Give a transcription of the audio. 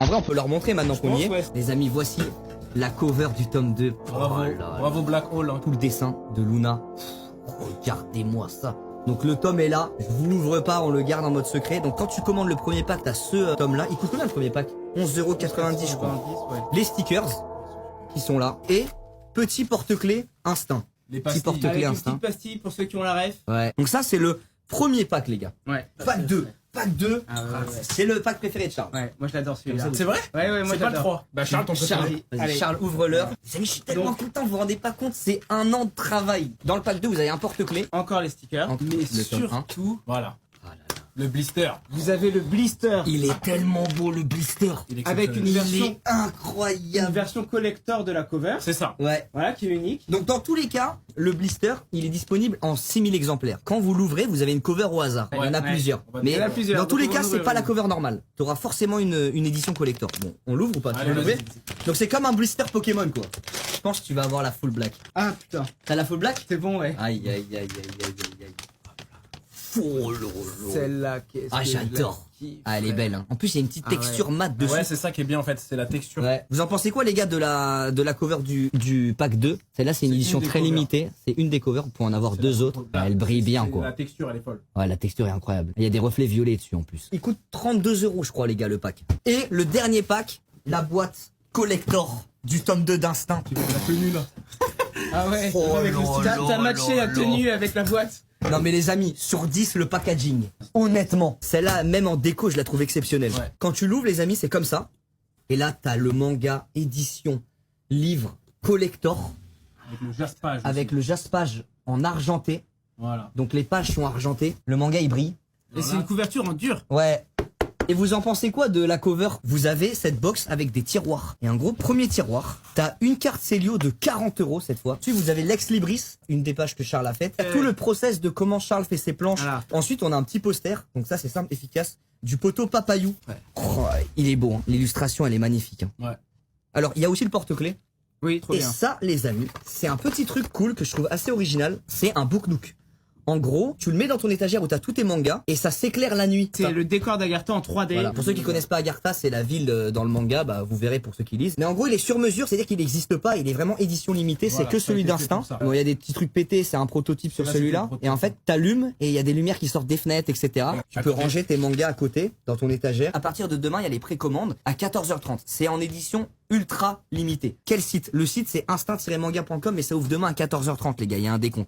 vrai, on peut leur montrer maintenant qu'on y est. ouais. Les amis, voici la cover du tome 2. Bravo, bravo Black Hole. Hein. Tout le dessin de Luna. Regardez-moi ça. Donc le tome est là, je vous l'ouvre pas, on le garde en mode secret. Donc quand tu commandes le premier pack, t'as ce tome là. Il coûte combien le premier pack? 11,90 € je crois. Ouais. Les stickers qui sont là. Et petit porte-clés instinct. Les Petit pastilles. porte-clés Avec une instinct. petite pastille pour ceux qui ont la ref. Ouais. Donc ça c'est le premier pack les gars. Ouais. Pack 2. Pack 2. Ah ouais, ouais. C'est le pack préféré de Charles. Ouais, moi je l'adore celui-là. C'est vrai? Ouais, ouais, moi C'est pas le j'adore. 3. Bah Charles, ton Charles, préféré. vas-y, Allez. Charles, ouvre-leur. Les amis, je suis tellement content, vous vous rendez pas compte, c'est un an de travail. Dans le pack 2, vous avez un porte-clés. Encore les stickers. Encore Mais le tome un. surtout, Voilà. Ah là là. Le blister. vous avez le blister. Il est tellement beau le blister. Il est Avec exceptionnel. une Il version, est incroyable. une version collector de la cover. C'est ça. Ouais. Voilà, qui est unique. Donc dans tous les cas, le blister, il est disponible en 6000 exemplaires. Quand vous l'ouvrez, vous avez une cover au hasard. Il y en a Ouais. plusieurs. On va- Mais Il y en a plusieurs. dans tous les Donc, cas, on va c'est pas la l'ouvrir. cover normale. Tu auras forcément une édition collector. Bon, on l'ouvre ou pas? Tu Allez, veux l'ouvrir? vas-y. Donc c'est comme un blister Pokémon quoi. Je pense que tu vas avoir la full black. Ah putain, T'as la full black? c'est bon, ouais. Aïe aïe aïe aïe aïe aïe aïe. Oh, lolo. Celle-là, qu'est-ce Ah que je la j'adore. kiffe, Ah elle est ouais. belle hein. En plus il y a une petite Ah ouais. texture mate dessus. Ouais, c'est ça qui est bien en fait, c'est la texture. Ouais. Vous en pensez quoi les gars de la cover du pack 2? Celle-là c'est une C'est édition une des très covers. limitée. C'est une des covers, vous pouvez en avoir C'est deux la- autres. la- Elle brille bien c'est- quoi. La texture elle est folle. Ouais, la texture est incroyable. Il y a des reflets violets dessus en plus. Il coûte 32 € je crois les gars le pack. Et le dernier pack, la boîte collector du tome 2 d'Instinct. Tu vois la tenue là. Ah ouais. Oh Avec le là style. là T'as matché là la là. tenue avec la boîte. Non mais les amis, sur 10 le packaging. Honnêtement, celle-là même en déco je la trouve exceptionnelle. Ouais. Quand tu l'ouvres les amis c'est comme ça. Et là t'as le manga édition livre collector Avec le jaspage. avec aussi. le jaspage en argenté. Voilà. Donc les pages sont argentées. Le manga il brille. Et c'est une couverture en dur. Ouais. Et vous en pensez quoi de la cover? Vous avez cette box avec des tiroirs. Et un gros premier tiroir. T'as une carte Célio de 40 € cette fois. Ensuite, vous avez l'ex libris, une des pages que Charles a faite. Tout le process de comment Charles fait ses planches. Voilà. Ensuite, on a un petit poster. Donc ça, c'est simple, efficace. Du poteau Papayou. Ouais. Oh, il est beau. Hein. L'illustration, elle est magnifique. Hein. Ouais. Alors, il y a aussi le porte-clés. Oui, trop Et bien. ça, les amis, c'est un petit truc cool que je trouve assez original. C'est un book nook. En gros, tu le mets dans ton étagère où t'as tous tes mangas et ça s'éclaire la nuit. C'est le décor d'Agartha en 3D. Voilà. Pour ceux qui connaissent pas Agartha, c'est la ville dans le manga, bah vous verrez pour ceux qui lisent. Mais en gros, il est sur mesure, c'est-à-dire qu'il n'existe pas, il est vraiment édition limitée, Voilà, c'est que ça a celui été fait d'Instinct. pour ça. Bon, il y a des petits trucs pétés, c'est un prototype sur Là, celui-là. c'était le Et en fait, t'allumes et il y a des lumières qui sortent des fenêtres, etc. Tu à peux côté. ranger tes mangas à côté, dans ton étagère. À partir de demain, il y a les précommandes à 14h30. C'est en édition ultra limitée. Quel site? Le site, c'est instinct-manga.com et ça ouvre demain à 14h30, les gars, il y a un décompte.